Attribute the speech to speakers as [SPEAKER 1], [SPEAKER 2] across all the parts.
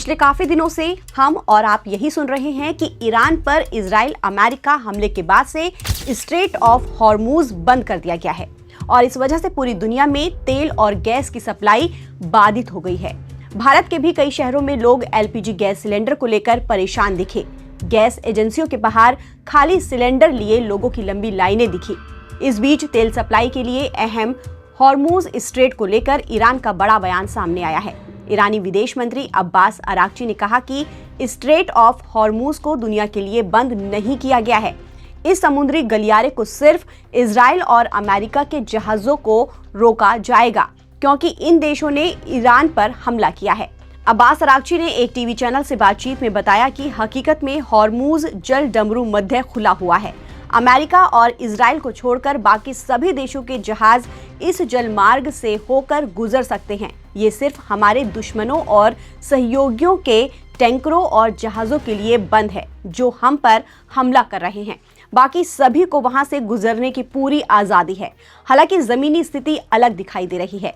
[SPEAKER 1] पिछले काफी दिनों से हम और आप यही सुन रहे हैं कि ईरान पर इजराइल अमेरिका हमले के बाद से स्ट्रेट ऑफ हॉर्मूज बंद कर दिया गया है और इस वजह से पूरी दुनिया में तेल और गैस की सप्लाई बाधित हो गई है। भारत के भी कई शहरों में लोग एलपीजी गैस सिलेंडर को लेकर परेशान दिखे। गैस एजेंसियों के बाहर खाली सिलेंडर लिए लोगों की लंबी लाइनें दिखी। इस बीच तेल सप्लाई के लिए अहम हॉर्मूज स्ट्रेट को लेकर ईरान का बड़ा बयान सामने आया है। ईरानी विदेश मंत्री अब्बास अराक्ची ने कहा कि स्ट्रेट ऑफ हॉर्मूज को दुनिया के लिए बंद नहीं किया गया है। इस समुद्री गलियारे को सिर्फ इजराइल और अमेरिका के जहाजों को रोका जाएगा क्योंकि इन देशों ने ईरान पर हमला किया है। अब्बास अराक्ची ने एक टीवी चैनल से बातचीत में बताया कि हकीकत में हॉर्मूज जल डमरू मध्य खुला हुआ है। अमेरिका और इजराइल को छोड़कर बाकी सभी देशों के जहाज इस जलमार्ग से होकर गुजर सकते हैं। ये सिर्फ हमारे दुश्मनों और सहयोगियों के टैंकरों और जहाजों के लिए बंद है जो हम पर हमला कर रहे हैं। बाकी सभी को वहां से गुजरने की पूरी आज़ादी है। हालांकि जमीनी स्थिति अलग दिखाई दे रही है।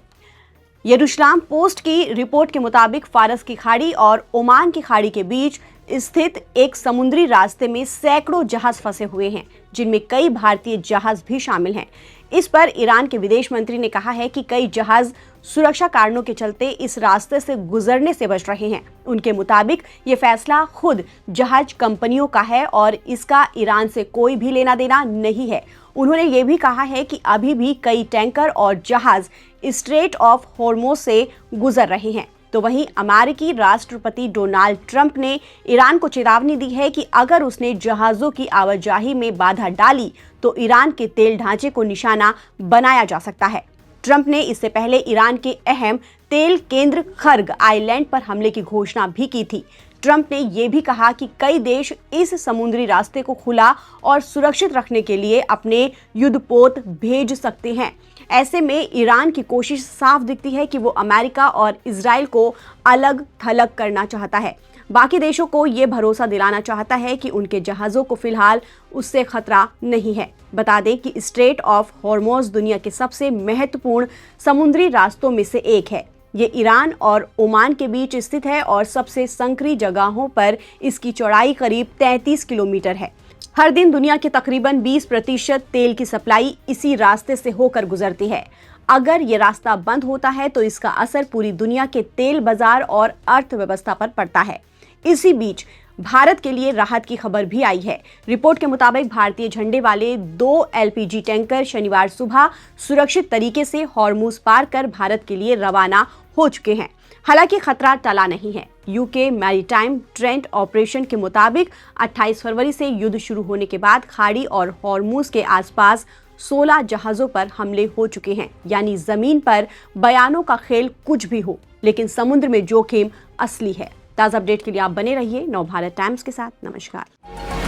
[SPEAKER 1] यरूशलेम पोस्ट की रिपोर्ट के मुताबिक फारस की खाड़ी और ओमान की खाड़ी के बीच स्थित एक समुद्री रास्ते में सैकड़ों जहाज फंसे हुए हैं, जिनमें कई भारतीय जहाज भी शामिल हैं। इस पर ईरान के विदेश मंत्री ने कहा है कि कई जहाज सुरक्षा कारणों के चलते इस रास्ते से गुजरने से बच रहे हैं। उनके मुताबिक ये फैसला खुद जहाज कंपनियों का है और इसका ईरान से कोई भी लेना देना नहीं है। उन्होंने ये भी कहा है कि अभी भी कई टैंकर और जहाज स्ट्रेट ऑफ हॉर्मूज से गुजर रहे हैं। तो वहीं अमेरिकी राष्ट्रपति डोनाल्ड ट्रंप ने ईरान को चेतावनी दी है कि अगर उसने जहाजों की आवाजाही में बाधा डाली तो ईरान के तेल ढांचे को निशाना बनाया जा सकता है। ट्रंप ने इससे पहले ईरान के अहम तेल केंद्र खर्ग आइलैंड पर हमले की घोषणा भी की थी। ट्रंप ने यह भी कहा कि कई देश इस समुद्री रास्ते को खुला और सुरक्षित रखने के लिए अपने युद्धपोत भेज सकते हैं। ऐसे में ईरान की कोशिश साफ दिखती है कि वो अमेरिका और इजराइल को अलग थलग करना चाहता है। बाकी देशों को ये भरोसा दिलाना चाहता है कि उनके जहाज़ों को फिलहाल उससे खतरा नहीं है। बता दें कि स्ट्रेट ऑफ हॉर्मूज दुनिया के सबसे महत्वपूर्ण समुद्री रास्तों में से एक है। ये ईरान और ओमान के बीच स्थित है और सबसे संकरी जगहों पर इसकी चौड़ाई करीब 33 किलोमीटर है। हर दिन दुनिया के तकरीबन 20% तेल की सप्लाई इसी रास्ते से होकर गुजरती है। अगर ये रास्ता बंद होता है तो इसका असर पूरी दुनिया के तेल बाजार और अर्थव्यवस्था पर पड़ता है। इसी बीच भारत के लिए राहत की खबर भी आई है। रिपोर्ट के मुताबिक भारतीय झंडे वाले 2 एलपीजी टैंकर शनिवार सुबह सुरक्षित तरीके से हॉर्मूज पार कर भारत के लिए रवाना हो चुके हैं। हालांकि खतरा टला नहीं है। यूके मैरीटाइम ट्रेंट ऑपरेशन के मुताबिक 28 फरवरी से युद्ध शुरू होने के बाद खाड़ी और हॉर्मूज के आसपास 16 जहाजों पर हमले हो चुके हैं। यानी जमीन पर बयानों का खेल कुछ भी हो, लेकिन समुद्र में जोखिम असली है। ताज़ा अपडेट के लिए आप बने रहिए नवभारत टाइम्स के साथ। नमस्कार।